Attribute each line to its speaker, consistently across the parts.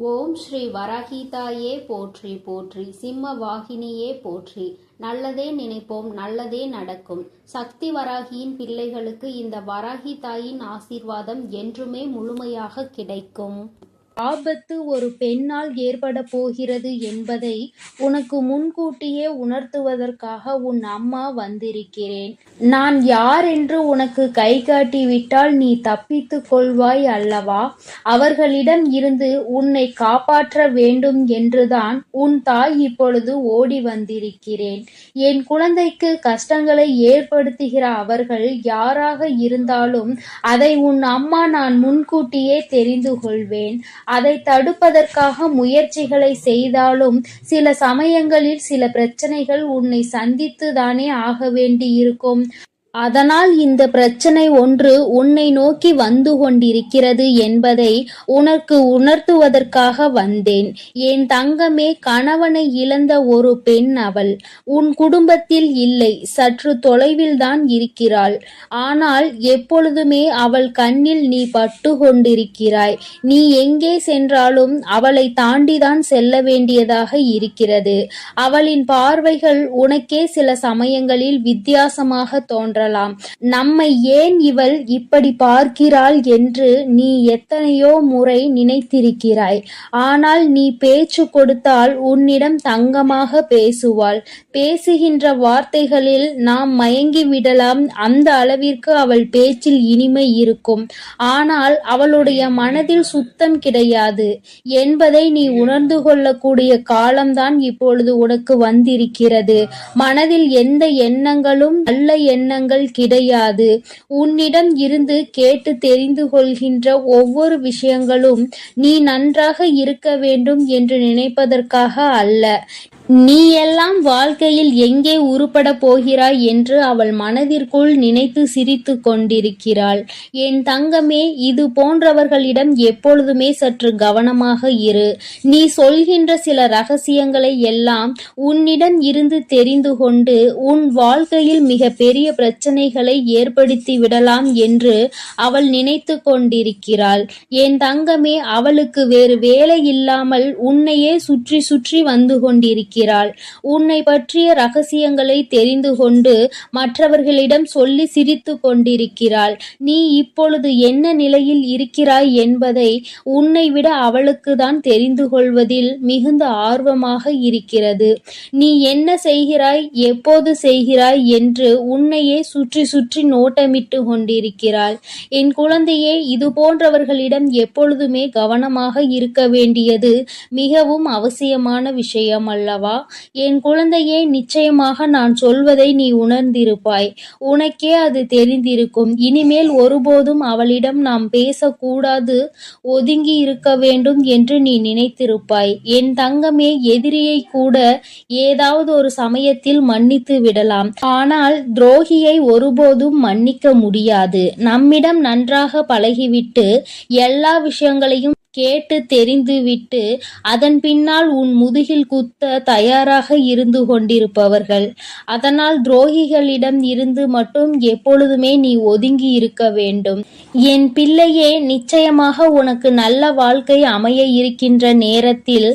Speaker 1: ஓம் ஸ்ரீ வராகிதாயே போற்றி போற்றி, சிம்ம வாகினியே போற்றி. நல்லதே நினைப்போம், நல்லதே நடக்கும். சக்தி வராகியின் பிள்ளைகளுக்கு இந்த வராகி தாயின் ஆசீர்வாதம் என்றுமே முழுமையாக கிடைக்கும். ஆபத்து ஒரு பெண்ணால் ஏற்பட போகிறது என்பதை உனக்கு முன்கூட்டியே உணர்த்துவதற்காக உன் அம்மா வந்திருக்கிறேன். நான் யார் என்று உனக்கு கை காட்டிவிட்டால் நீ தப்பித்துக் கொள்வாய் அல்லவா? அவர்களிடம் இருந்து உன்னை காப்பாற்ற வேண்டும் என்றுதான் உன் தாய் இப்பொழுது ஓடி வந்திருக்கிறேன். என் குழந்தைக்கு கஷ்டங்களை ஏற்படுத்துகிற அவர்கள் யாராக இருந்தாலும் அதை உன் அம்மா நான் முன்கூட்டியே தெரிந்து கொள்வேன். அதை தடுப்பதற்காக முயற்சிகளை செய்தாலும் சில சமயங்களில் சில பிரச்சனைகள் உன்னை சந்தித்துதானே ஆக வேண்டியிருக்கும். அதனால் இந்த பிரச்சனை ஒன்று உன்னை நோக்கி வந்து கொண்டிருக்கிறது என்பதை உனக்கு உணர்த்துவதற்காக வந்தேன். என் தங்கமே, கணவனை இழந்த ஒரு பெண் அவள். உன் குடும்பத்தில் இல்லை, சற்று தொலைவில்தான் இருக்கிறாள். ஆனால் எப்பொழுதுமே அவள் கண்ணில் நீ பட்டு கொண்டிருக்கிறாய். நீ எங்கே சென்றாலும் அவளை தாண்டிதான் செல்ல வேண்டியதாக இருக்கிறது. அவளின் பார்வைகள் உனக்கே சில சமயங்களில் வித்தியாசமாக தோன்றலாம். நம்மை ஏன் இவள் இப்படி பார்க்கிறாள் என்று நீ எத்தனையோ முறை நினைத்திருக்கிறாய். ஆனால் நீ பேச்சு கொடுத்தால் உன்னிடம் தங்கமாக பேசுவாள். பேசுகின்ற வார்த்தைகளில் நாம் மயங்கி விடலாம். அந்த அளவிற்கு அவள் பேச்சில் இனிமை இருக்கும். ஆனால் அவளுடைய மனதில் சுத்தம் கிடையாது என்பதை நீ உணர்ந்து கொள்ளக்கூடிய காலம்தான் இப்பொழுது உனக்கு வந்திருக்கிறது. மனதில் எந்த எண்ணங்களும் நல்ல எண்ணங்கள் கிடையாது. உன்னிடம் இருந்து கேட்டு தெரிந்து கொள்கின்ற ஒவ்வொரு விஷயங்களும் நீ நன்றாக இருக்க வேண்டும் என்று நினைப்பதற்காக அல்ல. நீ எல்லாம் வாழ்க்கையில் எங்கே உருப்பட போகிறாய் என்று அவள் மனதிற்குள் நினைத்து சிரித்து கொண்டிருக்கிறாள். என் தங்கமே, இது போன்றவர்களிடம் எப்பொழுதுமே சற்று கவனமாக இரு. நீ சொல்கின்ற சில ரகசியங்களை எல்லாம் உன்னிடம் இருந்து தெரிந்து கொண்டு உன் வாழ்க்கையில் மிக பெரிய பிரச்சனைகளை ஏற்படுத்தி விடலாம் என்று அவள் நினைத்து கொண்டிருக்கிறாள். என் தங்கமே, அவளுக்கு வேறு வேலை இல்லாமல் உன்னையே சுற்றி சுற்றி வந்து கொண்டிருக்கிறாள். உன்னை பற்றிய ரகசியங்களை தெரிந்து கொண்டு மற்றவர்களிடம் சொல்லி சிரித்து கொண்டிருக்கிறாள். நீ இப்பொழுது என்ன நிலையில் இருக்கிறாய் என்பதை உன்னை விட அவளுக்கு தான் தெரிந்து கொள்வதில் மிகுந்த ஆர்வமாக இருக்கிறது. நீ என்ன செய்கிறாய், எப்போது செய்கிறாய் என்று உன்னையே சுற்றி சுற்றி நோட்டமிட்டு கொண்டிருக்கிறாள். என் குழந்தையே, இது போன்றவர்களிடம் எப்பொழுதுமே கவனமாக இருக்க வேண்டியது மிகவும் அவசியமான விஷயம் அல்லவா? என் குழந்தையே, நிச்சயமாக நான் சொல்வதை நீ உணர்ந்திருப்பாய். உனக்கே அது தெரிந்திருக்கும். இனிமேல் ஒருபோதும் அவளிடம் நாம் பேசக்கூடாது, ஒதுங்கி இருக்க வேண்டும் என்று நீ நினைத்திருப்பாய். என் தங்கமே, எதிரியை கூட ஏதாவது ஒரு சமயத்தில் மன்னித்து விடலாம். ஆனால் துரோகியை ஒருபோதும் மன்னிக்க முடியாது. நம்மிடம் நன்றாக பழகிவிட்டு எல்லா விஷயங்களையும் கேட்டு தெரிந்து விட்டு அதன் பின்னால் உன் முதுகில் குத்த தயாராக இருந்து கொண்டிருப்பவர்கள். அதனால் துரோகிகளிடம் இருந்து மட்டும் எப்பொழுதுமே நீ ஒதுங்கி இருக்க வேண்டும். என் பிள்ளையே, நிச்சயமாக உனக்கு நல்ல வாழ்க்கை அமைய இருக்கின்ற நேரத்தில்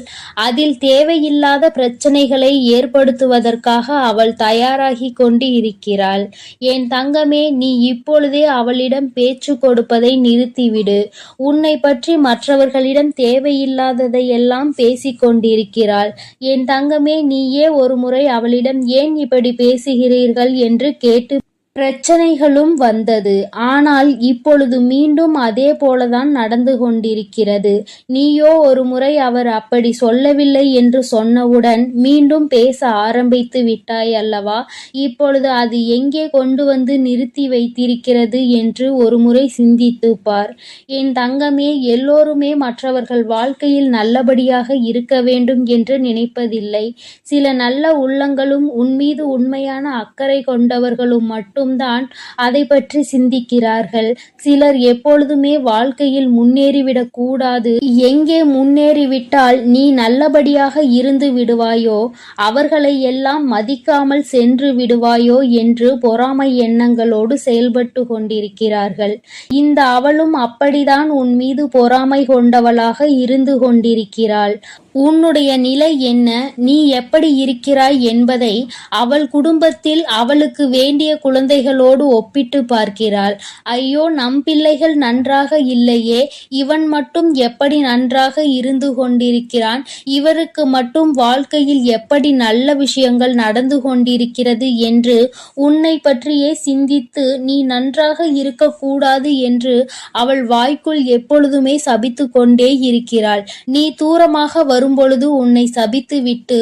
Speaker 1: அதில் தேவையில்லாத பிரச்சனைகளை ஏற்படுத்துவதற்காக அவள் தயாராகி கொண்டு இருக்கிறாள். என் தங்கமே, நீ இப்பொழுதே அவளிடம் பேச்சு கொடுப்பதை நிறுத்திவிடு. உன்னை பற்றி மற்றவர்களிடம் தேவையில்லாததையெல்லாம் பேசிக் கொண்டிருக்கிறாள். என் தங்கமே, நீயே ஒரு முறை அவளிடம் ஏன் இப்படி பேசுகிறீர்கள் என்று கேட்டு பிரச்சனைகளும் வந்தது. ஆனால் இப்பொழுது மீண்டும் அதே போலதான் நடந்து கொண்டிருக்கிறது. நீயோ ஒரு முறை அவர் அப்படி சொல்லவில்லை என்று சொன்னவுடன் மீண்டும் பேச ஆரம்பித்து விட்டாய் அல்லவா? இப்பொழுது அது எங்கே கொண்டு வந்து நிறுத்தி வைத்திருக்கிறது என்று ஒரு முறை சிந்தித்து பார். என் தங்கமே, எல்லோருமே மற்றவர்கள் வாழ்க்கையில் நல்லபடியாக இருக்க வேண்டும் என்று நினைப்பதில்லை. சில நல்ல உள்ளங்களும் உன்மீது உண்மையான அக்கறை கொண்டவர்களும் மட்டும் மட்டும்தான் அதை பற்றி சிந்திக்கிறார்கள். சிலர் எப்பொழுதுமே வாழ்க்கையில் முன்னேறிவிடக் கூடாது, எங்கே முன்னேறிவிட்டால் நீ நல்லபடியாக இருந்து விடுவாயோ, அவர்களை எல்லாம் மதிக்காமல் சென்று விடுவாயோ என்று பொறாமை எண்ணங்களோடு செயல்பட்டு கொண்டிருக்கிறார்கள். இந்த அவளும் அப்படிதான் உன் மீது பொறாமை கொண்டவளாக இருந்து கொண்டிருக்கிறாள். உன்னுடைய நிலை என்ன, நீ எப்படி இருக்கிறாய் என்பதை அவள் குடும்பத்தில் அவளுக்கு வேண்டிய குழந்தைகளோடு ஒப்பிட்டு பார்க்கிறாள். ஐயோ, நம் பிள்ளைகள் நன்றாக இல்லையே, இவன் மட்டும் எப்படி நன்றாக இருந்து கொண்டிருக்கிறான், இவருக்கு மட்டும் வாழ்க்கையில் எப்படி நல்ல விஷயங்கள் நடந்து கொண்டிருக்கிறது என்று உன்னை பற்றியே சிந்தித்து நீ நன்றாக இருக்கக்கூடாது என்று அவள் வாய்க்குள் எப்பொழுதுமே சபித்து கொண்டே இருக்கிறாள். நீ தூரமாக வரும்பொழுது உன்னை சபித்து விட்டு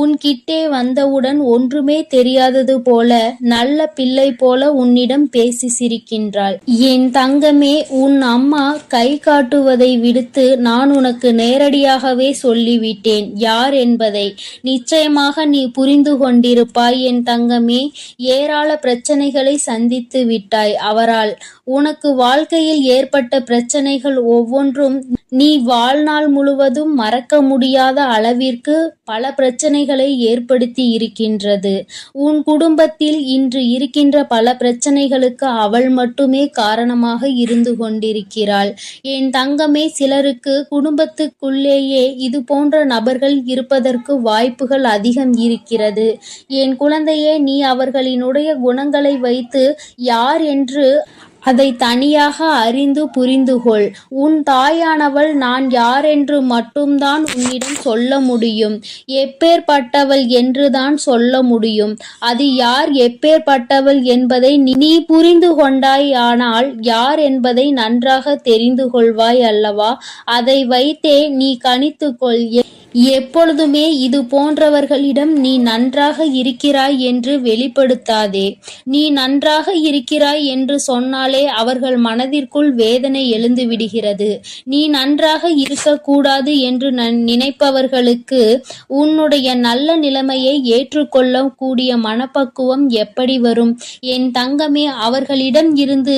Speaker 1: உன் கிட்டே வந்தவுடன் ஒன்றுமே தெரியாதது போல நல்ல பிள்ளை போல உன்னிடம் பேசி சிரிக்கின்றாள். என் தங்கமே, உன் அம்மா கை காட்டுவதை விடுத்து நான் உனக்கு நேரடியாகவே சொல்லிவிட்டேன் யார் என்பதை. நிச்சயமாக நீ புரிந்து கொண்டிருப்பாய் என் தங்கமே. ஏராள பிரச்சனைகளை சந்தித்து விட்டாய் அவரால். உனக்கு வாழ்க்கையில் ஏற்பட்ட பிரச்சனைகள் ஒவ்வொன்றும் நீ வாழ்நாள் முழுவதும் மறக்க முடியாத அளவிற்கு பல பிரச்சனைகளை ஏற்படுத்தி இருக்கின்றது. உன் குடும்பத்தில் இன்று இருக்கின்ற பல பிரச்சனைகளுக்கு அவள் மட்டுமே காரணமாக இருந்து கொண்டிருக்கிறாள். என் தங்கமே, சிலருக்கு குடும்பத்துக்குள்ளேயே இது போன்ற நபர்கள் இருப்பதற்கு வாய்ப்புகள் அதிகம் இருக்கிறது. என் குழந்தையே, நீ அவர்களினுடைய குணங்களை வைத்து யார் என்று அதை தனியாக அறிந்து புரிந்துகொள். உன் தாயானவள் நான் யாரென்று மட்டும்தான் உன்னிடம் சொல்ல முடியும். எப்பேற்பட்டவள் என்றுதான் சொல்ல முடியும். அது யார், எப்பேற்பட்டவள் என்பதை நீ புரிந்து கொண்டாயானால் யார் என்பதை நன்றாக தெரிந்து கொள்வாய் அல்லவா? அதை வைத்தே நீ கணித்துக்கொள். எப்பொழுதுமே இது போன்றவர்களிடம் நீ நன்றாக இருக்கிறாய் என்று வெளிப்படுத்தாதே. நீ நன்றாக இருக்கிறாய் என்று சொன்னாலே அவர்கள் மனதிற்குள் வேதனை எழுந்து விடுகிறது. நீ நன்றாக இருக்கக்கூடாது என்று நினைப்பவர்களுக்கு உன்னுடைய நல்ல நிலைமையை ஏற்றுக்கொள்ள கூடிய மனப்பக்குவம் எப்படி வரும்? என் தங்கமே, அவர்களிடம் இருந்து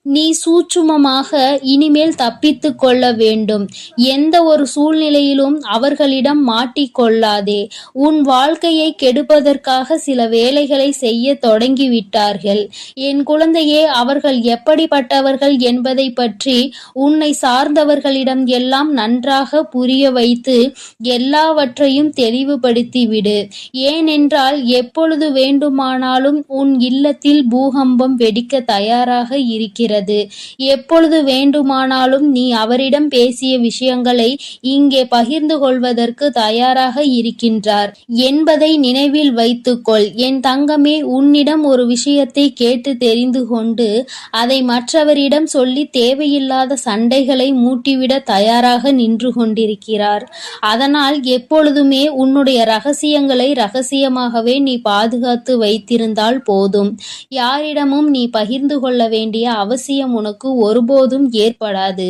Speaker 1: நீ சூட்சுமமாக இனிமேல் தப்பித்து கொள்ள வேண்டும். எந்த ஒரு சூழ்நிலையிலும் அவர்களிடம் மாட்டிக்கொள்ளாதே. உன் வாழ்க்கையை கெடுப்பதற்காக சில வேலைகளை செய்ய தொடங்கிவிட்டார்கள். என் குழந்தையே, அவர்கள் எப்படிப்பட்டவர்கள் என்பதை பற்றி உன்னை சார்ந்தவர்களிடம் எல்லாம் நன்றாக புரிய வைத்து எல்லாவற்றையும் தெளிவுபடுத்திவிடு. ஏனென்றால் எப்பொழுது வேண்டுமானாலும் உன் இல்லத்தில் பூகம்பம் வெடிக்க தயாராக இருக்கிறது. எப்பொழுது வேண்டுமானாலும் நீ அவரிடம் பேசிய விஷயங்களை இங்கே பகிர்ந்து கொள்வதற்கு தயாராக இருக்கின்றார் என்பதை நினைவில் வைத்துக்கொள். என் தங்கமே, உன்னிடம் ஒரு விஷயத்தை கேட்டு தெரிந்து கொண்டு அதை மற்றவரிடம் சொல்லி தேவையில்லாத சண்டைகளை மூட்டிவிட தயாராக நின்று கொண்டிருக்கிறார். அதனால் எப்பொழுதுமே உன்னுடைய ரகசியங்களை ரகசியமாகவே நீ பாதுகாத்து வைத்திருந்தால் போதும். யாரிடமும் நீ பகிர்ந்து கொள்ள வேண்டிய அவசியம் உனக்கு ஒருபோதும் ஏற்படாது.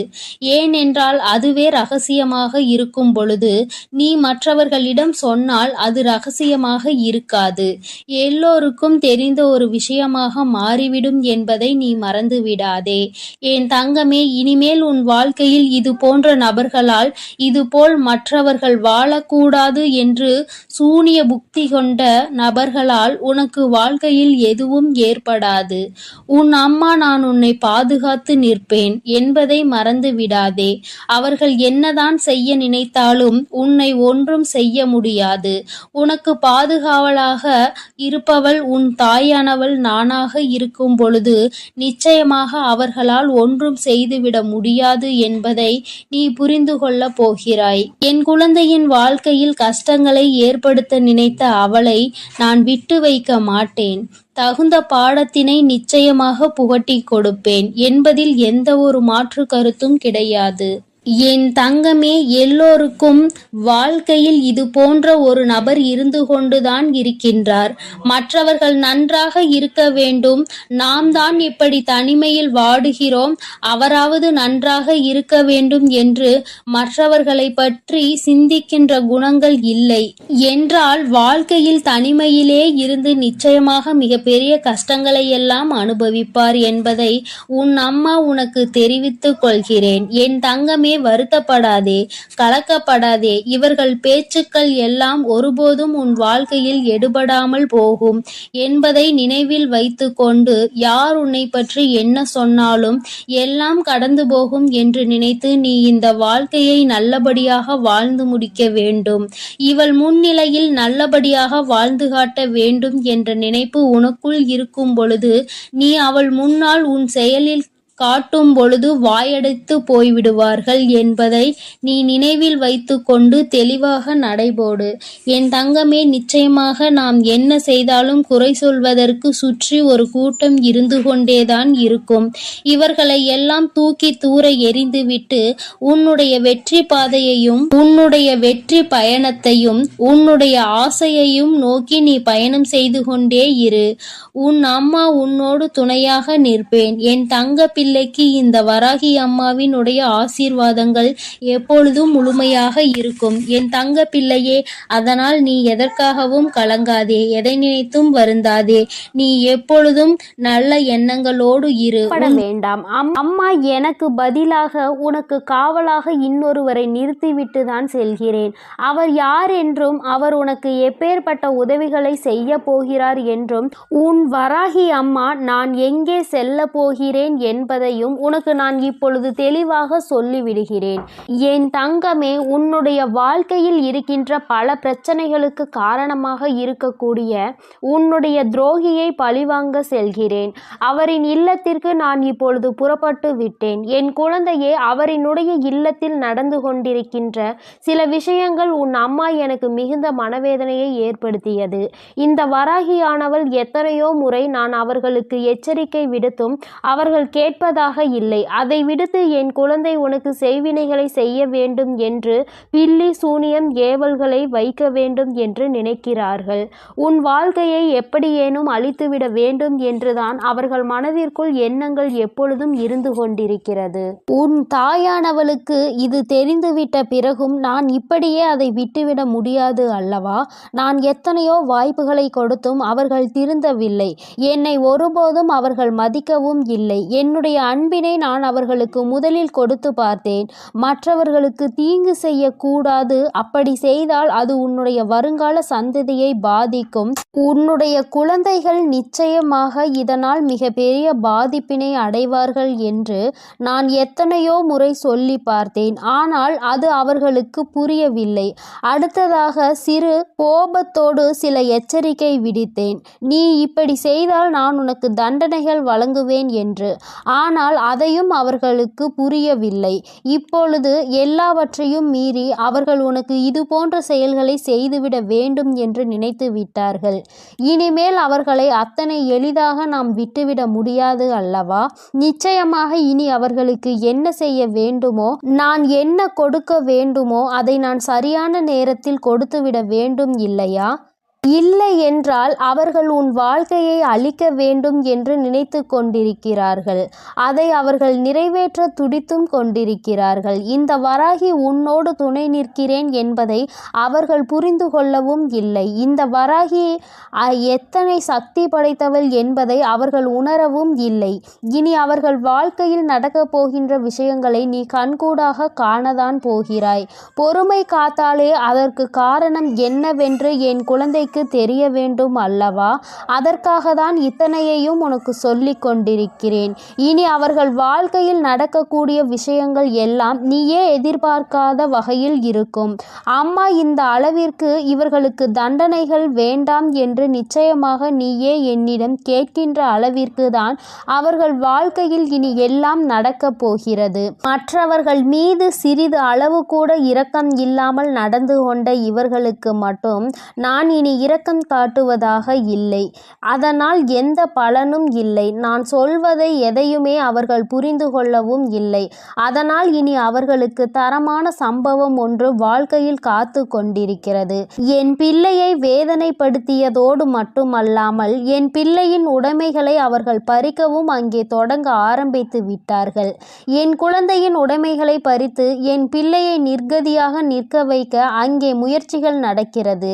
Speaker 1: ஏனென்றால் அதுவே ரகசியமாக இருக்கும் பொழுது நீ மற்றவர்களிடம் சொன்னால் அது ரகசியமாக இருக்காது, எல்லோருக்கும் தெரிந்த ஒரு விஷயமாக மாறிவிடும் என்பதை நீ மறந்து விடாதே. என் தங்கமே, இனிமேல் உன் வாழ்க்கையில் இது போன்ற நபர்களால் இதுபோல் மற்றவர்கள் வாழக்கூடாது என்று சூனிய புக்தி கொண்ட நபர்களால் உனக்கு வாழ்க்கையில் எதுவும் ஏற்படாது. உன் அம்மா நான் உன்னை பாதுகாத்து நிற்பேன் என்பதை மறந்து விடாதே. அவர்கள் என்னதான் செய்ய நினைத்தாலும் உன்னை ஒன்றும் செய்ய முடியாது. உனக்கு பாதுகாவலாக இருப்பவள் உன் தாயானவள் நானாக இருக்கும் பொழுது நிச்சயமாக அவர்களால் ஒன்றும் செய்துவிட முடியாது என்பதை நீ புரிந்து கொள்ள போகிறாய். என் குழந்தையின் வாழ்க்கையில் கஷ்டங்களை ஏற்படுத்த நினைத்த அவளை நான் விட்டு வைக்க மாட்டேன். தகுந்த பாடத்தினை நிச்சயமாக புகட்டி கொடுப்பேன் என்பதில் எந்த ஒரு மாற்று கருத்தும் கிடையாது. என் தங்கமே, எல்லோருக்கும் வாழ்க்கையில் இது போன்ற ஒரு நபர் இருந்து கொண்டுதான் இருக்கின்றார். மற்றவர்கள் நன்றாக இருக்க வேண்டும், நாம் தான் இப்படி தனிமையில் வாடுகிறோம், அவராவது நன்றாக இருக்க வேண்டும் என்று மற்றவர்களை பற்றி சிந்திக்கின்ற குணங்கள் இல்லை என்றால் வாழ்க்கையில் தனிமையிலே இருந்து நிச்சயமாக மிகப்பெரிய கஷ்டங்களை எல்லாம் அனுபவிப்பார் என்பதை உன் அம்மா உனக்கு தெரிவித்துக் கொள்கிறேன். என் தங்கமே, வருத்தப்படாதே, கலக்கப்படாதே. இவர்கள் பேச்சுக்கள் எல்லாம் ஒருபோதும் உன் வாழ்க்கையில் எடுபடாமல் போகும் என்பதை நினைவில் வைத்து கொண்டு, யார் உன்னை பற்றி என்ன சொன்னாலும் எல்லாம் கடந்து போகும் என்று நினைத்து நீ இந்த வாழ்க்கையை நல்லபடியாக வாழ்ந்து முடிக்க வேண்டும். இவள் முன்னிலையில் நல்லபடியாக வாழ்ந்து காட்ட வேண்டும் என்ற நினைப்பு உனக்குள் இருக்கும் பொழுது, நீ அவள் முன்னால் உன் செயலில் காட்டும் பொழுது வாயடைத்து போய்விடுவார்கள் என்பதை நீ நினைவில் வைத்து கொண்டு தெளிவாக நடைபோடு. என் தங்கமே, நிச்சயமாக நாம் என்ன செய்தாலும் குறை சொல்வதற்கு சுற்றி ஒரு கூட்டம் இருந்து கொண்டேதான் இருக்கும். இவர்களை எல்லாம் தூக்கி தூர எறிந்துவிட்டு உன்னுடைய வெற்றி பாதையையும் உன்னுடைய வெற்றி பயணத்தையும் உன்னுடைய ஆசையையும் நோக்கி நீ பயணம் செய்து கொண்டே இரு. உன் அம்மா உன்னோடு துணையாக நிற்பேன். என் தங்க பிள்ளைக்கு இந்த வராகி அம்மாவினுடைய ஆசீர்வாதங்கள் எப்பொழுதும் முழுமையாக இருக்கும். என் தங்க பிள்ளையே, அதனால் நீ எதற்காகவும் கலங்காதே, எதை நினைத்தும் வருந்தாதே. நீ எப்பொழுதும் நல்ல எண்ணங்களோடு இரு.
Speaker 2: வேண்டாம். அம்மா எனக்கு பதிலாக உனக்கு காவலாக இன்னொருவரை நிறுத்திவிட்டு தான் செல்கிறேன். அவர் யார் என்றும் அவர் உனக்கு எப்பேற்பட்ட உதவிகளை செய்ய போகிறார் என்றும் உன் வராகி அம்மா நான் எங்கே செல்ல போகிறேன் என்பதையும் உனக்கு நான் இப்பொழுது தெளிவாக சொல்லிவிடுகிறேன். என் தங்கமே, உன்னுடைய வாழ்க்கையில் இருக்கின்ற பல பிரச்சனைகளுக்கு காரணமாக இருக்கக்கூடிய உன்னுடைய துரோகியை பழிவாங்க செல்கிறேன். அவரின் இல்லத்திற்கு நான் இப்பொழுது புறப்பட்டு விட்டேன். என் குழந்தையே, அவரினுடைய இல்லத்தில் நடந்து கொண்டிருக்கின்ற சில விஷயங்கள் உன் அம்மா எனக்கு மிகுந்த மனவேதனையை ஏற்படுத்தியது. இந்த வராகியானவள் எத்தனையோ முறை நான் அவர்களுக்கு எச்சரிக்கை விடுத்தும் அவர்கள் கேட்பதாக இல்லை. அதை விடுத்து என் குழந்தை உனக்கு செய்வினைகளை செய்ய வேண்டும் என்று பில்லி சூனியம் ஏவல்களை வைக்க வேண்டும் என்று நினைக்கிறார்கள். உன் வாழ்க்கையை எப்படியேனும் அழித்துவிட வேண்டும் என்றுதான் அவர்கள் மனதிற்குள் எண்ணங்கள் எப்பொழுதும் இருந்து கொண்டிருக்கிறது. உன் தாயானவளுக்கு இது தெரிந்துவிட்ட பிறகும் நான் இப்படியே அதை விட்டுவிட முடியாது அல்லவா? நான் எத்தனையோ வாய்ப்புகளை கொடுத்தும் அவர்கள் திருந்தவில்லை. என்னை ஒருபோதும் அவர்கள் மதிக்கவும் இல்லை. என்னுடைய அன்பினை நான் அவர்களுக்கு முதலில் கொடுத்து பார்த்தேன். மற்றவர்களுக்கு தீங்கு செய்யக்கூடாது, அப்படி செய்தால் அது உன்னுடைய வருங்கால சந்ததியை பாதிக்கும். உன்னுடைய குழந்தைகள் நிச்சயமாக இதனால் மிகப்பெரிய பாதிப்பினை அடைவார்கள் என்று நான் எத்தனையோ முறை சொல்லி பார்த்தேன். ஆனால் அது அவர்களுக்கு புரியவில்லை. அடுத்ததாக சிறு கோபத்தோடு சில எச்சரிக்கை விடுத்தேன். நீ இப்படி செய்தால் நான் உனக்கு தண்டனைகள் வழங்குவேன் என்று. ஆனால் அதையும் அவர்களுக்கு புரியவில்லை. இப்பொழுது எல்லாவற்றையும் மீறி அவர்கள் உனக்கு இது போன்ற செயல்களை செய்துவிட வேண்டும் என்று நினைத்து விட்டார்கள். இனிமேல் அவர்களை அத்தனை எளிதாக நாம் விட்டுவிட முடியாது அல்லவா? நிச்சயமாக இனி அவர்களுக்கு என்ன செய்ய வேண்டுமோ, நான் என்ன கொடுக்க வேண்டுமோ அதை நான் சரியான நேரத்தில் கொடுத்துவிட வேண்டும் இல்லையா? இல்லை என்றால் அவர்கள் உன் வாழ்க்கையை அழிக்க வேண்டும் என்று நினைத்து கொண்டிருக்கிறார்கள். அதை அவர்கள் நிறைவேற்ற துடித்தும் கொண்டிருக்கிறார்கள். இந்த வராகி உன்னோடு துணை நிற்கிறேன் என்பதை அவர்கள் புரிந்து கொள்ளவும் இல்லை. இந்த வராகி எத்தனை சக்தி படைத்தவள் என்பதை அவர்கள் உணரவும் இல்லை. இனி அவர்கள் வாழ்க்கையில் நடக்கப் போகின்ற விஷயங்களை நீ கண்கூடாக காணதான் போகிறாய். பொறுமை காத்தாலே அதற்கு காரணம் என்னவென்று என் குழந்தை தெரிய வேண்டும் அல்லவா? அதற்காக தான் இத்தனையையும் உனக்கு சொல்லிக் கொண்டிருக்கிறேன். இனி அவர்கள் வாழ்க்கையில் நடக்கக்கூடிய விஷயங்கள் எல்லாம் நீயே எதிர்பார்க்காத வகையில் இருக்கும். அம்மா இந்த அளவிற்கு இவர்களுக்கு தண்டனைகள் வேண்டாம் என்று நிச்சயமாக நீயே என்னிடம் கேட்கின்ற அளவிற்கு தான் அவர்கள் வாழ்க்கையில் இனி எல்லாம் நடக்கப் போகிறது. மற்றவர்கள் மீது சிறிது அளவு கூட இரக்கம் இல்லாமல் நடந்து கொண்ட இவர்களுக்கு மட்டும் நான் இனி இரக்கம் காட்டுவதாக இல்லை. அதனால் எந்த பலனும் இல்லை. நான் சொல்வதை எதையுமே அவர்கள் புரிந்து கொள்ளவும் இல்லை. அதனால் இனி அவர்களுக்கு தரமான சம்பவம் ஒன்று வாழ்க்கையில் காத்து கொண்டிருக்கிறது. என் பிள்ளையை வேதனைப்படுத்தியதோடு மட்டுமல்லாமல் என் பிள்ளையின் உடைமைகளை அவர்கள் பறிக்கவும் அங்கே தொடங்க ஆரம்பித்து விட்டார்கள். என் குழந்தையின் உடைமைகளை பறித்து என் பிள்ளையை நிர்கதியாக நிற்க வைக்க அங்கே முயற்சிகள் நடக்கிறது.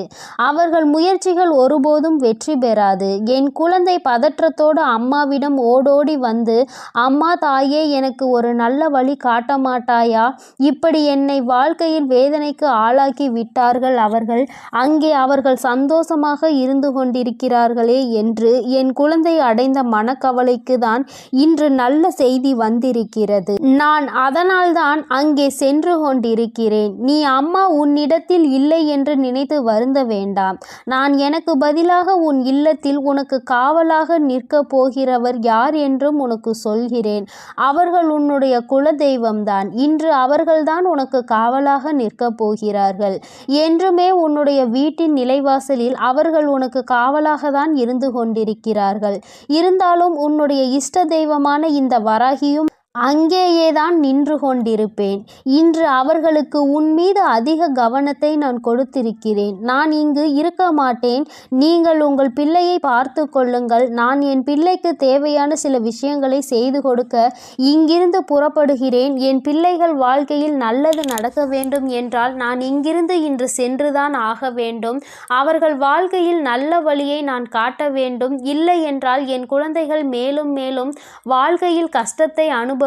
Speaker 2: அவர்கள் முயற்சிகள் ஒருபோதும் வெற்றி பெறாது. என் குழந்தை பதற்றத்தோடு அம்மாவிடம் ஓடோடி வந்து, அம்மா தாயே, எனக்கு ஒரு நல்ல வழி காட்ட மாட்டாயா? இப்படி என்னை வாழ்க்கையில் வேதனைக்கு ஆளாக்கி விட்டார்கள் அவர்கள். அங்கே அவர்கள் சந்தோஷமாக இருந்து கொண்டிருக்கிறார்களே என்று என் குழந்தை அடைந்த மனக்கவலைக்கு தான் இன்று நல்ல செய்தி வந்திருக்கிறது. நான் அதனால்தான் அங்கே சென்று கொண்டிருக்கிறேன். நீ அம்மா உன்னிடத்தில் இல்லை என்று நினைத்து வருந்த வேண்டாம். நான் எனக்கு பதிலாக உன் இல்லத்தில் உனக்கு காவலாக நிற்கப் போகிறவர் யார் என்றும் உனக்கு சொல்கிறேன். அவர்கள் உன்னுடைய குல தெய்வம்தான். இன்று அவர்கள்தான் உனக்கு காவலாக நிற்கப் போகிறார்கள். என்றுமே உன்னுடைய வீட்டின் நிலைவாசலில் அவர்கள் உனக்கு காவலாக தான் இருந்து கொண்டிருக்கிறார்கள். இருந்தாலும் உன்னுடைய இஷ்ட தெய்வமான இந்த வராகியும் அங்கேயேதான் நின்று கொண்டிருப்பேன். இன்று அவர்களுக்கு உன் மீது அதிக கவனத்தை நான் கொடுத்திருக்கிறேன். நான் இங்கு இருக்க மாட்டேன். நீங்கள் உங்கள் பிள்ளையை பார்த்து கொள்ளுங்கள். நான் என் பிள்ளைக்கு தேவையான சில விஷயங்களை செய்து கொடுக்க இங்கிருந்து புறப்படுகிறேன். என் பிள்ளைகள் வாழ்க்கையில் நல்லது நடக்க வேண்டும் என்றால் நான் இங்கிருந்து இன்று சென்றுதான் ஆக வேண்டும். அவர்கள் வாழ்க்கையில் நல்ல வழியை நான் காட்ட வேண்டும். இல்லை என்றால் என் குழந்தைகள் மேலும் மேலும் வாழ்க்கையில் கஷ்டத்தை அனுபவிப்பார்கள்.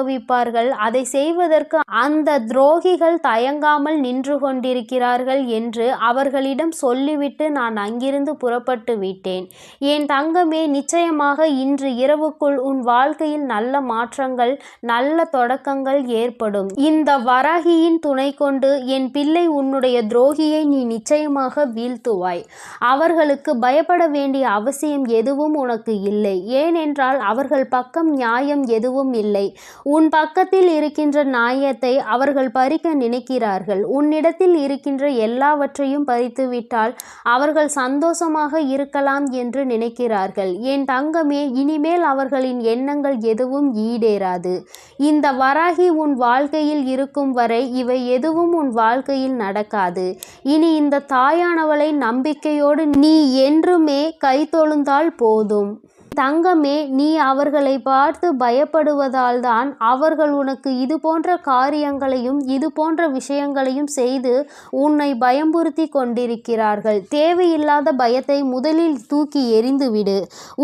Speaker 2: அதை செய்வதற்கு அந்த துரோகிகள் தயங்காமல் நின்று கொண்டிருக்கிறார்கள் என்று அவர்களிடம் சொல்லிவிட்டு நான் அங்கிருந்து புறப்பட்டு விட்டேன். என் தங்கமே, நிச்சயமாக இன்று இரவுக்குள் உன் வாழ்க்கையில் நல்ல மாற்றங்கள், நல்ல தொடக்கங்கள் ஏற்படும். இந்த வராகியின் துணை கொண்டு என் பிள்ளை உன்னுடைய துரோகியை நீ நிச்சயமாக வீழ்த்துவாய். அவர்களுக்கு பயப்பட வேண்டிய அவசியம் எதுவும் உனக்கு இல்லை. ஏனென்றால் அவர்கள் பக்கம் நியாயம் எதுவும் இல்லை. உன் பக்கத்தில் இருக்கின்ற நியாயத்தை அவர்கள் பறிக்க நினைக்கிறார்கள். உன்னிடத்தில் இருக்கின்ற எல்லாவற்றையும் பறித்துவிட்டால் அவர்கள் சந்தோஷமாக இருக்கலாம் என்று நினைக்கிறார்கள். என் தங்கமே, இனிமேல் அவர்களின் எண்ணங்கள் எதுவும் ஈடேறாது. இந்த வராகி உன் வாழ்க்கையில் இருக்கும் வரை இவை எதுவும் உன் வாழ்க்கையில் நடக்காது. இனி இந்த தாயானவளை நம்பிக்கையோடு நீ என்றுமே கைதொழுந்தால் போதும். தங்கமே, நீ அவர்களை பார்த்து பயப்படுவதால் தான் அவர்கள் உனக்கு இது போன்ற காரியங்களையும் இது போன்ற விஷயங்களையும் செய்து உன்னை பயம்புறுத்தி கொண்டிருக்கிறார்கள். தேவையில்லாத பயத்தை முதலில் தூக்கி எறிந்துவிடு.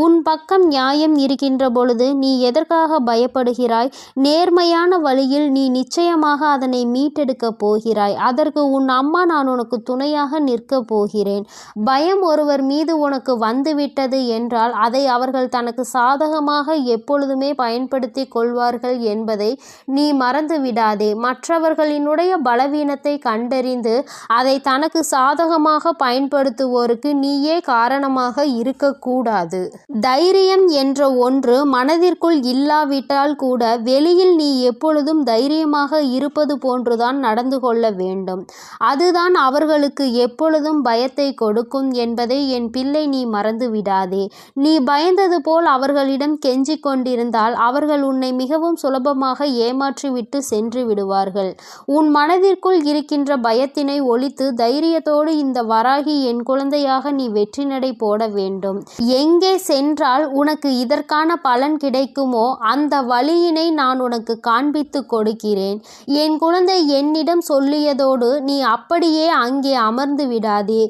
Speaker 2: உன் பக்கம் நியாயம் இருக்கின்ற பொழுது நீ எதற்காக பயப்படுகிறாய்? நேர்மையான வழியில் நீ நிச்சயமாக அதனை மீட்டெடுக்கப் போகிறாய். அதற்கு உன் அம்மா நான் உனக்கு துணையாக நிற்கப் போகிறேன். பயம் ஒருவர் மீது உனக்கு வந்துவிட்டது என்றால் அதை அவர்கள் தனக்கு சாதகமாக எப்பொழுதுமே பயன்படுத்தி கொள்வார்கள் என்பதை நீ மறந்து விடாதே. மற்றவர்களினுடைய பலவீனத்தை கண்டறிந்து அதை தனக்கு சாதகமாக பயன்படுத்துவோருக்கு நீயே காரணமாக இருக்கக்கூடாது. தைரியம் என்ற ஒன்று மனதிற்குள் இல்லாவிட்டால் கூட வெளியில் நீ எப்பொழுதும் தைரியமாக இருப்பது போன்றுதான் நடந்து கொள்ள வேண்டும். அதுதான் அவர்களுக்கு எப்பொழுதும் பயத்தை கொடுக்கும் என்பதை என் பிள்ளை நீ மறந்து விடாதே. நீ பயந்தது போல் அவர்களிடம் கெஞ்சிக் கொண்டிருந்தால் அவர்கள் உன்னை மிகவும் சுலபமாக ஏமாற்றிவிட்டு சென்று விடுவார்கள். உன் மனதிற்குள் இருக்கின்ற பயத்தினை ஒழித்து தைரியத்தோடு இந்த வராகி என் குழந்தையாக நீ வெற்றி நடை போட வேண்டும். எங்கே சென்றால் உனக்கு இதற்கான பலன் கிடைக்குமோ அந்த வழியினை நான் உனக்கு காண்பித்து கொடுக்கிறேன். என் குழந்தை என்னிடம் சொல்லியதோடு நீ அப்படியே அங்கே அமர்ந்து விடாதே.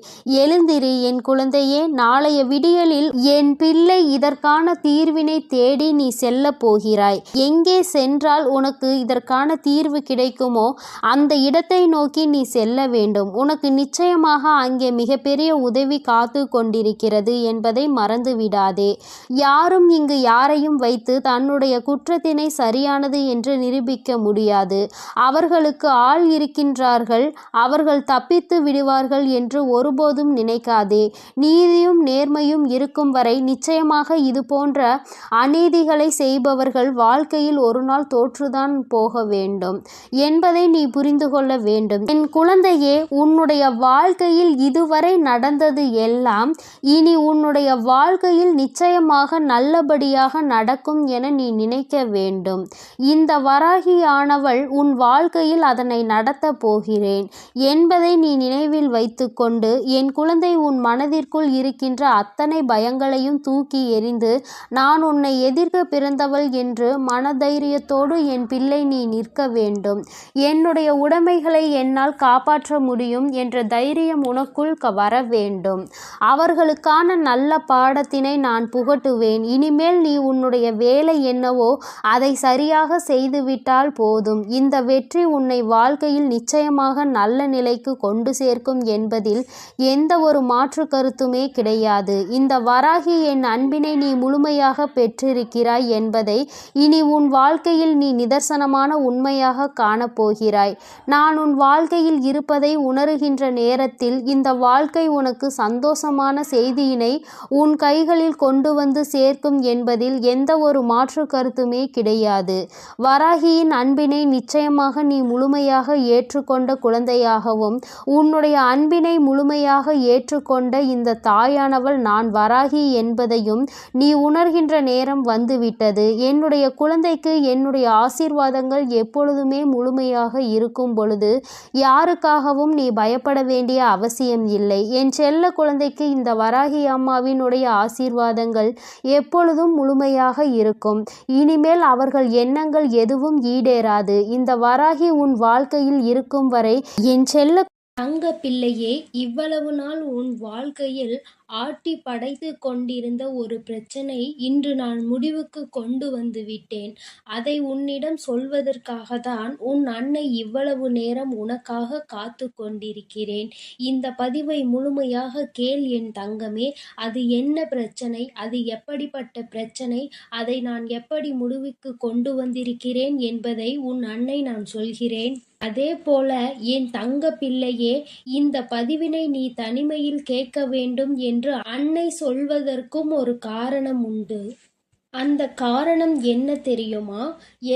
Speaker 2: எழுந்திரு என் குழந்தையே. நாளைய விடியலில் என் பிள்ளை இதற்கான தீர்வினை தேடி நீ செல்ல போகிறாய். எங்கே சென்றால் உனக்கு இதற்கான தீர்வு கிடைக்குமோ அந்த இடத்தை நோக்கி நீ செல்ல வேண்டும். உனக்கு நிச்சயமாக அங்கே மிகப்பெரிய உதவி காத்து கொண்டிருக்கிறது என்பதை மறந்து விடாதே. யாரும் இங்கு யாரையும் வைத்து தன்னுடைய குற்றத்தினை சரியானது என்று நிரூபிக்க முடியாது. அவர்களுக்கு ஆள் இருக்கின்றார்கள், அவர்கள் தப்பித்து விடுவார்கள் என்று ஒருபோதும் நினைக்காதே. நீதியும் நேர்மையும் இருக்கும் வரை நிச்சயமாக இது போன்ற அநீதிகளை செய்பவர்கள் வாழ்க்கையில் ஒரு நாள் தோற்றுதான் போக வேண்டும் என்பதை நீ புரிந்து கொள்ள வேண்டும். என் குழந்தையே, உன்னுடைய வாழ்க்கையில் இதுவரை நடந்தது எல்லாம் இனி உன்னுடைய வாழ்க்கையில் நிச்சயமாக நல்லபடியாக நடக்கும் என நீ நினைக்க வேண்டும். இந்த வராகியானவள் உன் வாழ்க்கையில் அதனை நடத்த போகிறேன் என்பதை நீ நினைவில் வைத்துக்கொண்டு என் குழந்தை, உன் மனதிற்குள் இருக்கின்ற அத்தனை பயங்களையும் தூக்கி எறிந்து நான் உன்னை எதிர்க்க பிறந்தவள் என்று மனதைரியத்தோடு என் பிள்ளை நீ நிற்க வேண்டும். என்னுடைய உடைமைகளை என்னால் காப்பாற்ற முடியும் என்ற தைரியம் உனக்குள் வர வேண்டும். அவர்களுக்கான நல்ல பாடத்தினை நான் புகட்டுவேன். இனிமேல் நீ உன்னுடைய வேலை என்னவோ அதை சரியாக செய்துவிட்டால் போதும். இந்த வெற்றி உன்னை வாழ்க்கையில் நிச்சயமாக நல்ல நிலைக்கு கொண்டு சேர்க்கும் என்பதில் எந்த ஒரு மாற்று கருத்துமே கிடையாது. இந்த வராகி என் அன்பினை நீ முழுமையாக பெற்றிருக்கிறாய் என்பதை இனி உன் வாழ்க்கையில் நீ நிதர்சனமான உண்மையாக காணப்போகிறாய். நான் உன் வாழ்க்கையில் இருப்பதை உணருகின்ற நேரத்தில் இந்த வாழ்க்கை உனக்கு சந்தோஷமான செய்தியினை உன் கைகளில் கொண்டு வந்து சேர்க்கும் என்பதில் எந்த ஒரு மாற்று கருத்துமே கிடையாது. வராகியின் அன்பினை நிச்சயமாக நீ முழுமையாக ஏற்றுக்கொண்ட குழந்தையாகவும் உன்னுடைய அன்பினை முழுமையாக ஏற்றுக்கொண்ட இந்த தாயானவள் நான் வராகி என்பதையும் நீ உணர்கின்ற நேரம் வந்துவிட்டது. என்னுடைய குழந்தைக்கு என்னுடைய ஆசீர்வாதங்கள் எப்பொழுதுமே முழுமையாக இருக்கும் பொழுது யாருக்காகவும் நீ பயப்பட வேண்டிய அவசியம் இல்லை. என் செல்ல குழந்தைக்கு இந்த வராகி அம்மாவினுடைய ஆசீர்வாதங்கள் எப்பொழுதும் முழுமையாக இருக்கும். இனிமேல் அவர்கள் எண்ணங்கள் எதுவும் ஈடேறாது. இந்த வராகி உன் வாழ்க்கையில் இருக்கும் வரை என் செல்ல
Speaker 1: தங்க பிள்ளையே, இவ்வளவு நாள் உன் வாழ்க்கையில் ஆட்டி படைத்து கொண்டிருந்த ஒரு பிரச்சனை இன்று நான் முடிவுக்கு கொண்டு வந்து விட்டேன். அதை உன்னிடம் சொல்வதற்காக தான் உன் அன்னை இவ்வளவு நேரம் உனக்காக காத்து கொண்டிருக்கிறேன். இந்த பதிவை முழுமையாக கேள் என் தங்கமே. அது என்ன பிரச்சனை, அது எப்படிப்பட்ட பிரச்சனை, அதை நான் எப்படி முடிவுக்கு கொண்டு வந்திருக்கிறேன் என்பதை உன் அன்னை நான் சொல்கிறேன். அதே போல என் தங்க பிள்ளையே, இந்த பதிவினை நீ தனிமையில் கேட்க வேண்டும் என்று அன்னை சொல்வதற்கும் ஒரு காரணம் உண்டு. அந்த காரணம் என்ன தெரியுமா?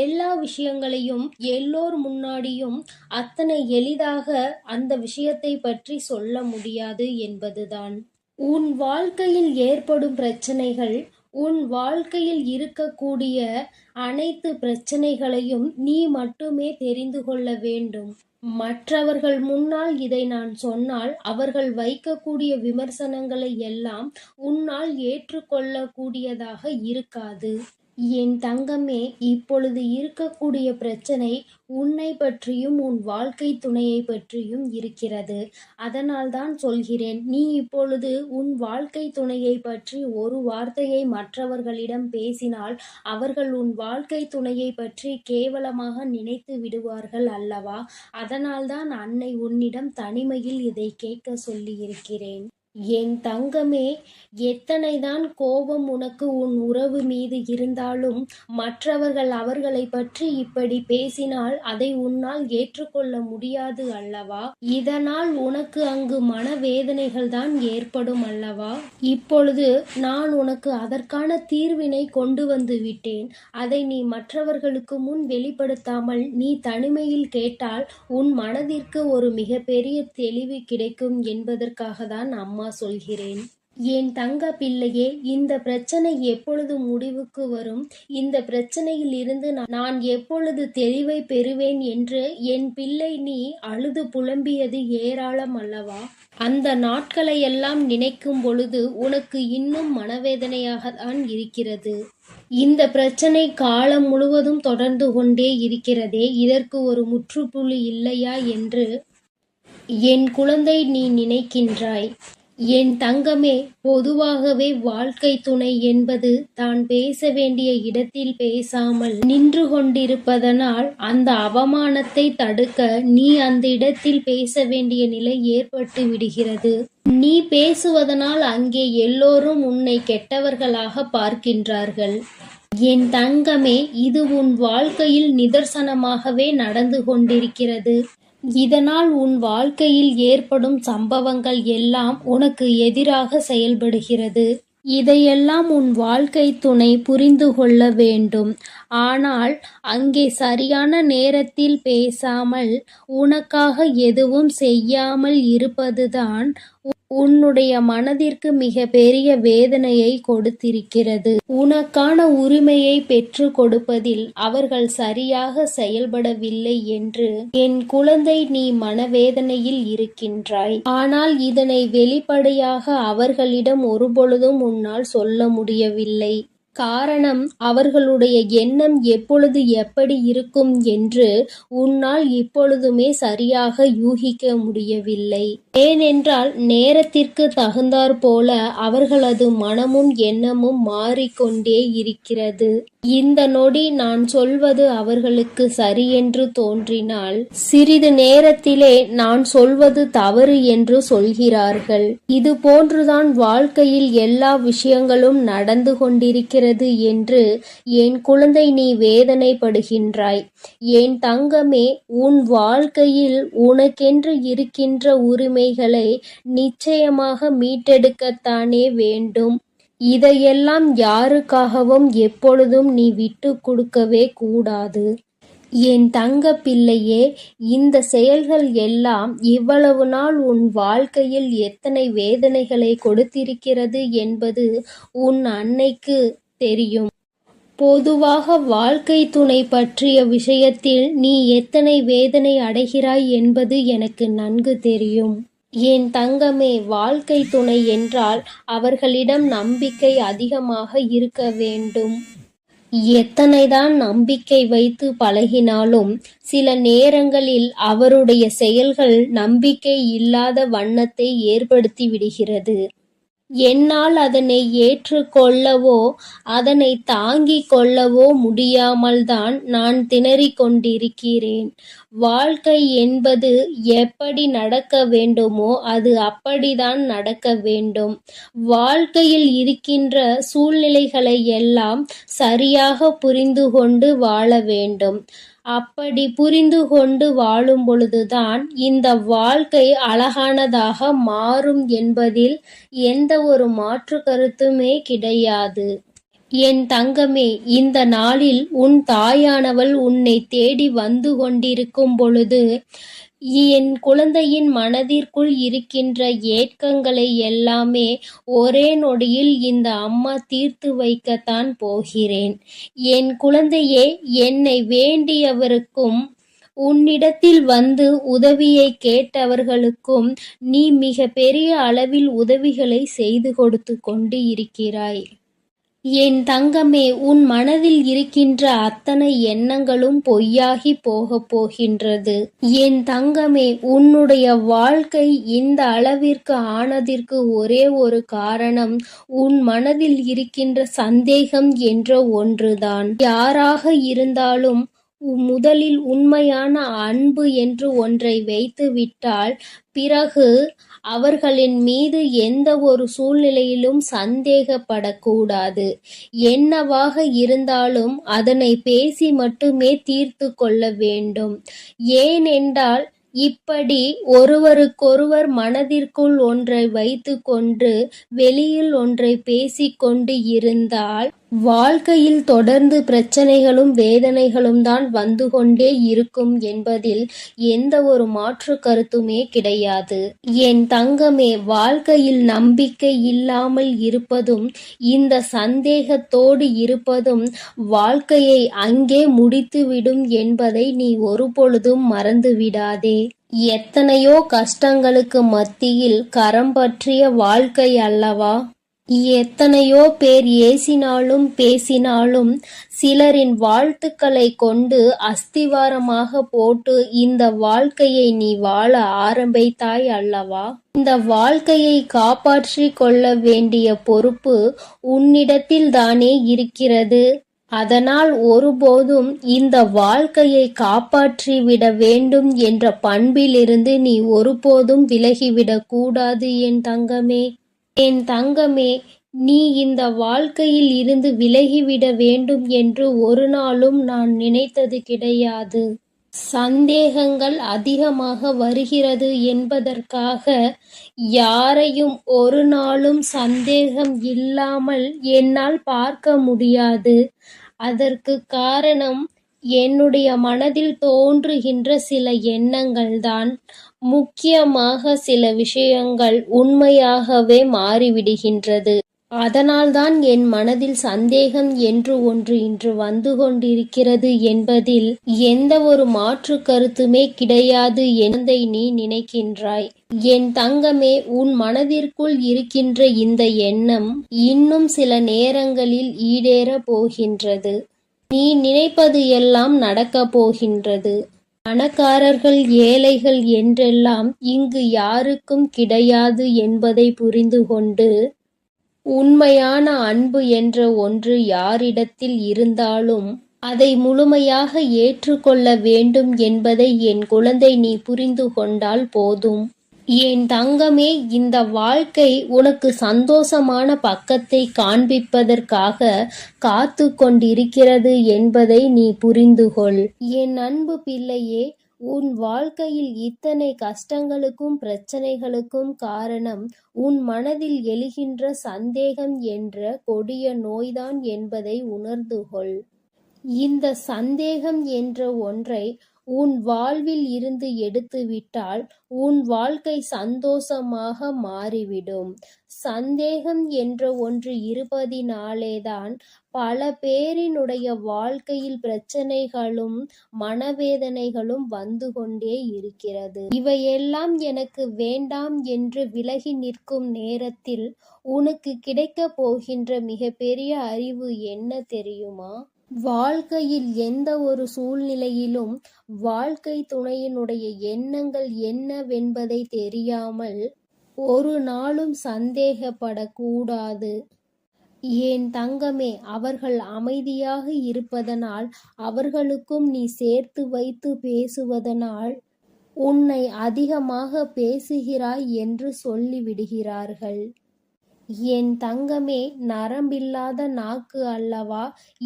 Speaker 1: எல்லா விஷயங்களையும் எல்லோர் முன்னாடியும் அத்தனை எளிதாக அந்த விஷயத்தை பற்றி சொல்ல முடியாது என்பதுதான். உன் வாழ்க்கையில் ஏற்படும் பிரச்சனைகள், உன் வாழ்க்கையில் இருக்கக்கூடிய அனைத்து பிரச்சனைகளையும் நீ மட்டுமே தெரிந்து கொள்ள வேண்டும். மற்றவர்கள் முன்னால் இதை நான் சொன்னால் அவர்கள் வைக்கக்கூடிய விமர்சனங்களை எல்லாம் உன்னால் ஏற்றுக்கொள்ளக்கூடியதாக இருக்காது. என் தங்கமே, இப்பொழுது இருக்கக்கூடிய பிரச்சனை உன்னை பற்றியும் உன் வாழ்க்கை துணையை பற்றியும் இருக்கிறது. அதனால்தான் சொல்கிறேன், நீ இப்பொழுது உன் வாழ்க்கை துணையை பற்றி ஒரு வார்த்தையை மற்றவர்களிடம் பேசினால் அவர்கள் உன் வாழ்க்கை துணையை பற்றி கேவலமாக நினைத்து விடுவார்கள் அல்லவா? அதனால்தான் அன்னை உன்னிடம் தனிமையில் இதை கேட்க சொல்லியிருக்கிறேன். என் தங்கமே, எத்தனைதான் கோபம் உனக்கு உன் உறவு மீது இருந்தாலும் மற்றவர்கள் அவர்களை பற்றி இப்படி பேசினால் அதை உன்னால் ஏற்றுக்கொள்ள முடியாது அல்லவா? இதனால் உனக்கு அங்கு மனவேதனைகள் தான் ஏற்படும் அல்லவா? இப்பொழுது நான் உனக்கு அதற்கான தீர்வினை கொண்டு வந்து விட்டேன். அதை நீ மற்றவர்களுக்கு முன் வெளிப்படுத்தாமல் நீ தனிமையில் கேட்டால் உன் மனதிற்கு ஒரு மிகப்பெரிய தெளிவு கிடைக்கும் என்பதற்காக தான் அம்மா சொல்கிறேன். என் தங்க பிள்ளையே, இந்த பிரச்சனை எப்பொழுது முடிவுக்கு வரும், இந்த பிரச்சனையில் இருந்து நான் எப்பொழுது தெளிவை பெறுவேன் என்று என் பிள்ளை நீ அழுது புலம்பியது ஏராளம் அல்லவா? அந்த நாட்களை எல்லாம் நினைக்கும் பொழுது உனக்கு இன்னும் மனவேதனையாக தான் இருக்கிறது. இந்த பிரச்சனை காலம் முழுவதும் தொடர்ந்து கொண்டே இருக்கிறதே, இதற்கு ஒரு முற்றுப்புள்ளி இல்லையா என்று என் குழந்தை நீ நினைக்கின்றாய். என் தங்கமே, பொதுவாகவே வாழ்க்கை துணை என்பது தான் பேச வேண்டிய இடத்தில் பேசாமல் நின்று கொண்டிருப்பதனால் அந்த அவமானத்தை தடுக்க நீ அந்த இடத்தில் பேச வேண்டிய நிலை ஏற்பட்டு விடுகிறது. நீ பேசுவதனால் அங்கே எல்லோரும் உன்னை கெட்டவர்களாக பார்க்கின்றார்கள். என் தங்கமே, இது உன் வாழ்க்கையில் நிதர்சனமாகவே நடந்து கொண்டிருக்கிறது. இதனால் உன் வாழ்க்கையில் ஏற்படும் சம்பவங்கள் எல்லாம் உனக்கு எதிராக செயல்படுகிறது. இதையெல்லாம் உன் வாழ்க்கை துணை புரிந்து கொள்ள வேண்டும். ஆனால் அங்கே சரியான நேரத்தில் பேசாமல் உனக்காக எதுவும் செய்யாமல் இருப்பதுதான் உன்னுடைய மனதிற்கு மிக பெரிய வேதனையை கொடுத்திருக்கிறது. உனக்கான உரிமையை பெற்று கொடுப்பதில் அவர்கள் சரியாக செயல்படவில்லை என்று என் குழந்தை நீ மனவேதனையில் இருக்கின்றாய். ஆனால் இதனை வெளிப்படையாக அவர்களிடம் ஒருபொழுதும் உன்னால் சொல்ல முடியவில்லை. காரணம், அவர்களுடைய எண்ணம் எப்பொழுது எப்படி இருக்கும் என்று உன்னால் இப்பொழுதுமே சரியாக யூகிக்க முடியவில்லை. ஏனென்றால் நேரத்திற்கு தகுந்தாற்போல அவர்களது மனமும் எண்ணமும் மாறிக்கொண்டே இருக்கிறது. இந்த நொடி நான் சொல்வது அவர்களுக்கு சரியென்று தோன்றினால் சிறிது நேரத்திலே நான் சொல்வது தவறு என்று சொல்கிறார்கள். இது போன்றுதான் வாழ்க்கையில் எல்லா விஷயங்களும் நடந்து கொண்டிருக்கிறது என்று என் குழந்தை நீ வேதனைப்படுகின்றாய். என் தங்கமே, உன் வாழ்க்கையில் உனக்கென்று இருக்கின்ற உரிமைகளை நிச்சயமாக மீட்டெடுக்கத்தானே வேண்டும். இதையெல்லாம் யாருக்காகவும் எப்பொழுதும் நீ விட்டு கொடுக்கவே கூடாது. என் தங்க பிள்ளையே, இந்த செயல்கள் எல்லாம் இவ்வளவு நாள் உன் வாழ்க்கையில் எத்தனை வேதனைகளை கொடுத்திருக்கிறது என்பது உன் அன்னைக்கு தெரியும். பொதுவாக வாழ்க்கை துணை பற்றிய விஷயத்தில் நீ எத்தனை வேதனை அடைகிறாய் என்பது எனக்கு நன்கு தெரியும். என் தங்கமே, வாழ்க்கை துணை என்றால் அவர்களிடம் நம்பிக்கை அதிகமாக இருக்க வேண்டும். எத்தனைதான் நம்பிக்கை வைத்து பழகினாலும் சில நேரங்களில் அவருடைய செயல்கள் நம்பிக்கை இல்லாத வண்ணத்தை ஏற்படுத்தி விடுகிறது. என்னால் அதனை ஏற்றுக்கொள்ளவோ அதனை தாங்கிக் கொள்ளவோ முடியாமல்தான் நான் திணறிக் கொண்டிருக்கிறேன். வாழ்க்கை என்பது எப்படி நடக்க வேண்டுமோ அது அப்படிதான் நடக்க வேண்டும். வாழ்க்கையில் இருக்கின்ற சூழ்நிலைகளை எல்லாம் சரியாக புரிந்து கொண்டு வாழ வேண்டும். அப்படி புரிந்து கொண்டு வாழும் பொழுதுதான் இந்த வாழ்க்கை அழகானதாக மாறும் என்பதில் எந்த ஒரு மாற்று கருத்துமே கிடையாது. என் தங்கமே, இந்த நாளில் உன் தாயானவள் உன்னை தேடி வந்து கொண்டிருக்கும் பொழுது என் குழந்தையின் மனதிற்குள் இருக்கின்ற ஏக்கங்களை எல்லாமே ஒரே நொடியில் இந்த அம்மா தீர்த்து வைக்கத்தான் போகிறேன். என் குழந்தையே, என்னை வேண்டியவருக்கும் உன்னிடத்தில் வந்து உதவியை கேட்டவர்களுக்கும் நீ மிக பெரிய அளவில் உதவிகளை செய்து கொடுத்து கொண்டு இருக்கிறாய். என் தங்கமே, உன் மனதில் இருக்கின்ற அத்தனை எண்ணங்களும் பொய்யாகி போகப் போகின்றது. என் தங்கமே, உன்னுடைய வாழ்க்கை இந்த அளவிற்கு ஆனதற்கு ஒரே ஒரு காரணம் உன் மனதில் இருக்கின்ற சந்தேகம் என்ற ஒன்றுதான். யாராக இருந்தாலும் முதலில் உண்மையான அன்பு என்று ஒன்றை வைத்து விட்டால் பிறகு அவர்களின் மீது எந்த ஒரு சூழ்நிலையிலும் சந்தேகப்படக்கூடாது. என்னவாக இருந்தாலும் அதனை பேசி மட்டுமே தீர்த்து கொள்ள வேண்டும். ஏனென்றால் இப்படி ஒருவருக்கொருவர் மனதிற்குள் ஒன்றை வைத்து கொண்டு வெளியில் ஒன்றை பேசிக்கொண்டு இருந்தால் வாழ்க்கையில் தொடர்ந்து பிரச்சனைகளும் வேதனைகளும் தான் வந்து கொண்டே இருக்கும் என்பதில் எந்த ஒரு மாற்று கருத்துமே கிடையாது. என் தங்கமே, வாழ்க்கையில் நம்பிக்கை இல்லாமல் இருப்பதும் இந்த சந்தேகத்தோடு இருப்பதும் வாழ்க்கையை அங்கே முடித்துவிடும் என்பதை நீ ஒருபொழுதும் மறந்து விடாதே. எத்தனையோ கஷ்டங்களுக்கு மத்தியில் கரம் பற்றிய வாழ்க்கை அல்லவா? எத்தனையோ பேர் ஏசினாலும் பேசினாலும் சிலரின் வாழ்த்துக்களை கொண்டு அஸ்திவாரமாக போட்டு இந்த வாழ்க்கையை நீ வாழ ஆரம்பித்தாய் அல்லவா? இந்த வாழ்க்கையை காப்பாற்றி கொள்ள வேண்டிய பொறுப்பு உன்னிடத்தில் தானே இருக்கிறது. அதனால் ஒருபோதும் இந்த வாழ்க்கையை காப்பாற்றிவிட வேண்டும் என்ற பண்பிலிருந்து நீ ஒருபோதும் விலகிவிடக் கூடாது என் தங்கமே. என் தங்கமே, நீ இந்த வாழ்க்கையில் இருந்து விலகிவிட வேண்டும் என்று ஒரு நாளும் நான் நினைத்தது கிடையாது. சந்தேகங்கள் அதிகமாக வருகிறது என்பதற்காக யாரையும் ஒரு நாளும் சந்தேகம் இல்லாமல் என்னால் பார்க்க முடியாது. அதற்கு காரணம் என்னுடைய மனதில் தோன்றுகின்ற சில எண்ணங்கள்தான். முக்கியமாக சில விஷயங்கள் உண்மையாகவே மாறிவிடுகின்றது. அதனால்தான் என் மனதில் சந்தேகம் என்று ஒன்று இன்று வந்து கொண்டிருக்கிறது என்பதில் எந்த ஒரு மாற்று கருத்துமே கிடையாது என்பதை நீ நினைக்கின்றாய். என் தங்கமே, உன் மனதிற்குள் இருக்கின்ற இந்த எண்ணம் இன்னும் சில நேரங்களில் ஈடேறப் போகின்றது. நீ நினைப்பது எல்லாம் நடக்கப் போகின்றது. பணக்காரர்கள் ஏழைகள் என்றெல்லாம் இங்கு யாருக்கும் கிடையாது என்பதை புரிந்து கொண்டு, உண்மையான அன்பு என்ற ஒன்று யாரிடத்தில் இருந்தாலும் அதை முழுமையாக ஏற்றுக்கொள்ள வேண்டும் என்பதை என் குழந்தை நீ புரிந்து கொண்டால் போதும். என் தங்கமே, இந்த வாழ்க்கை உனக்கு சந்தோஷமான பக்கத்தை காண்பிப்பதற்காக காத்து கொண்டிருக்கிறது என்பதை நீ புரிந்து கொள். என் அன்பு பிள்ளையே, உன் வாழ்க்கையில் இத்தனை கஷ்டங்களுக்கும் பிரச்சனைகளுக்கும் காரணம் உன் மனதில் எழுகின்ற சந்தேகம் என்ற கொடிய நோய்தான் என்பதை உணர்ந்து கொள். இந்த சந்தேகம் என்ற ஒன்றை உன் வாழ்வில் இருந்து எடுத்துவிட்டால் உன் வாழ்க்கை சந்தோஷமாக மாறிவிடும். சந்தேகம் என்ற ஒன்று இருப்பதினாலேதான் பல பேரினுடைய வாழ்க்கையில் பிரச்சனைகளும் மனவேதனைகளும் வந்து கொண்டே இருக்கிறது. இவையெல்லாம் எனக்கு வேண்டாம் என்று விலகி நிற்கும் நேரத்தில் உனக்கு கிடைக்கப் போகின்ற மிகப்பெரிய அறிவு என்ன தெரியுமா? வாழ்க்கையில் எந்த ஒரு சூழ்நிலையிலும் வாழ்க்கை துணையினுடைய எண்ணங்கள் என்னவென்பதை தெரியாமல் ஒரு நாளும் சந்தேகப்படக்கூடாது. என் தங்கமே, அவர்கள் அமைதியாக இருப்பதனால், அவர்களுக்கும் நீ சேர்த்து வைத்து பேசுவதனால் உன்னை அதிகமாக பேசுகிறாய் என்று சொல்லிவிடுகிறார்கள். என் தங்கமே, நரம்பில்லாத நாக்கு அல்லவா,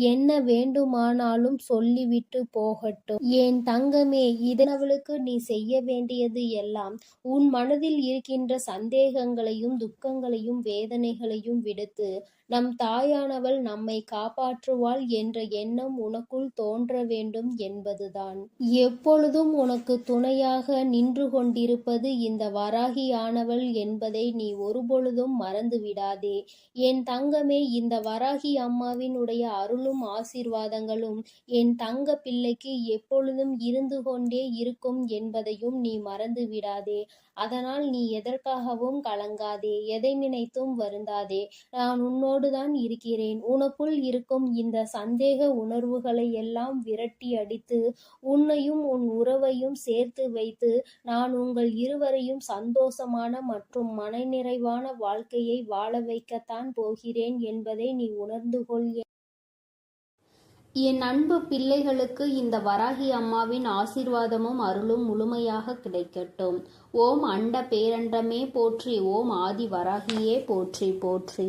Speaker 1: என்ன வேண்டுமானாலும் சொல்லிவிட்டு போகட்டும். என் தங்கமே, இதனவளுக்கு நீ செய்ய வேண்டியது எல்லாம் உன் மனதில் இருக்கின்ற சந்தேகங்களையும் துக்கங்களையும் வேதனைகளையும் விடுத்து நம் தாயானவள் நம்மை காப்பாற்றுவாள் என்ற எண்ணம் உனக்குள் தோன்ற வேண்டும் என்பதுதான். எப்பொழுதும் உனக்கு துணையாக நின்று கொண்டிருப்பது இந்த வராகியானவள் என்பதை நீ ஒருபொழுதும் மறந்து விடாதே. என் தங்கமே, இந்த வராகி அம்மாவினுடைய அருளும் ஆசீர்வாதங்களும் என் தங்க பிள்ளைக்கு எப்பொழுதும் இருந்து கொண்டே இருக்கும் என்பதையும் நீ மறந்து விடாதே. அதனால் நீ எதற்காகவும் கலங்காதே, எதை நினைத்தும் வருந்தாதே. நான் உன்னோடுதான் இருக்கிறேன். உனக்குள் இருக்கும் இந்த சந்தேக உணர்வுகளை எல்லாம் விரட்டி அடித்து உன்னையும் உன் உறவையும் சேர்த்து வைத்து நான் உங்கள் இருவரையும் சந்தோஷமான மற்றும் மனநிறைவான வாழ்க்கையை வாழ வைக்கத்தான் போகிறேன் என்பதை நீ உணர்ந்து கொள். என் அன்பு பிள்ளைகளுக்கு இந்த வராகி அம்மாவின் ஆசீர்வாதமும் அருளும் முழுமையாக கிடைக்கட்டும். ஓம் அண்ட பேரண்டமே போற்றி, ஓம் ஆதி வராகியே போற்றி போற்றி.